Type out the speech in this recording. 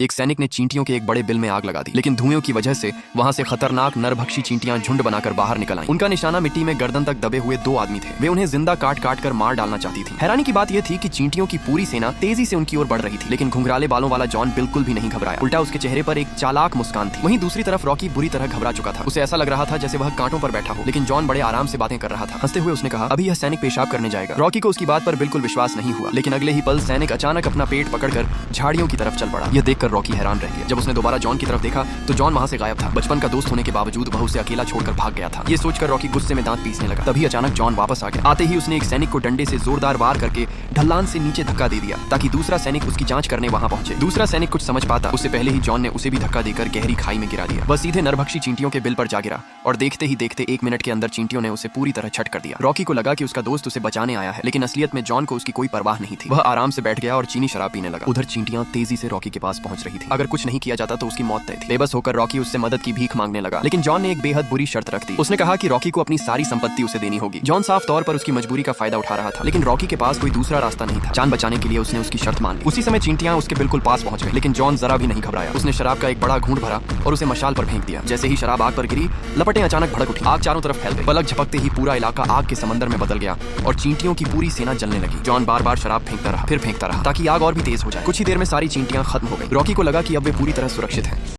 एक सैनिक ने चींटियों के एक बड़े बिल में आग लगा दी, लेकिन धुएं की वजह से वहां से खतरनाक नरभक्षी चींटियां झुंड बनाकर बाहर निकल आईं। उनका निशाना मिट्टी में गर्दन तक दबे हुए 2 आदमी थे। वे उन्हें जिंदा काट काट कर मार डालना चाहती थी। हैरानी की बात यह थी कि चींटियों की पूरी सेना तेजी से उनकी ओर बढ़ रही थी, लेकिन घुंघराले बालों वाला जॉन बिल्कुल भी नहीं घबराया। उल्टा उसके चेहरे पर एक चालाक मुस्कान थी। वहीं दूसरी तरफ रॉकी बुरी तरह घबरा चुका था। उसे ऐसा लग रहा था जैसे वह कांटों पर बैठा हो, लेकिन जॉन बड़े आराम से बातें कर रहा था। हंसते हुए उसने कहा, अभी यह सैनिक पेशाब करने जाएगा। रॉकी को उसकी बात पर बिल्कुल विश्वास नहीं हुआ, लेकिन अगले ही पल सैनिक अचानक अपना पेट पकड़कर झाड़ियों की तरफ चल पड़ा। यह देखकर रॉकी हैरान रह गया। जब उसने दोबारा जॉन की तरफ देखा तो जॉन वहां से गायब था। बचपन का दोस्त होने के बावजूद वह उसे अकेला छोड़कर भाग गया था। ये सोचकर रॉकी गुस्से में दांत पीसने लगा। तभी अचानक जॉन वापस आ गया। आते ही उसने एक सैनिक को डंडे से जोरदार वार करके ढलान से नीचे धक्का दे दिया ताकि दूसरा सैनिक उसकी जांच करने वहां पहुंचे। दूसरा सैनिक कुछ समझ पाता उससे पहले ही जॉन ने उसे भी धक्का देकर गहरी खाई में गिरा दिया। वह सीधे नरभक्षी चींटियों के बिल पर जा गिरा और देखते ही देखते 1 मिनट के अंदर चींटियों ने उसे पूरी तरह छट कर दिया। रॉकी को लगा कि उसका दोस्त उसे बचाने आया है, लेकिन असलियत में जॉन को उसकी कोई परवाह नहीं थी। वह आराम से बैठ गया और चीनी शराब पीने लगा। उधर चींटियां तेजी से रॉकी के पास पहुंच रही थी। अगर कुछ नहीं किया जाता तो उसकी मौत तय थी। बेबस होकर रॉकी उससे मदद की भीख मांगने लगा, लेकिन जॉन ने एक बेहद बुरी शर्त रख दी। उसने कहा कि रॉकी को अपनी सारी संपत्ति उसे देनी होगी। जॉन साफ तौर पर उसकी मजबूरी का फायदा उठा रहा था, लेकिन रॉकी के पास कोई दूसरा रास्ता नहीं था। जान बचाने के लिए उसने उसकी शर्त मान ली। उसी समय चींटियां उसके बिल्कुल पास पहुंच गई, लेकिन जॉन जरा भी नहीं घबराया। उसने शराब का एक बड़ा घूंट भरा और उसे मशाल पर फेंक दिया। जैसे ही शराब आग पर गिरी, लपटें अचानक भड़क उठी। आग चारों तरफ फैल गई। पलक झपकते ही पूरा इलाका आग के समंदर में बदल गया और चींटियों की पूरी सेना जलने लगी। जॉन बार बार शराब फेंकता रहा, फिर फेंकता रहा ताकि आग और भी तेज हो जाए। कुछ ही देर में सारी चींटियां खत्म हो गई। रॉकी को लगा कि अब वे पूरी तरह सुरक्षित हैं।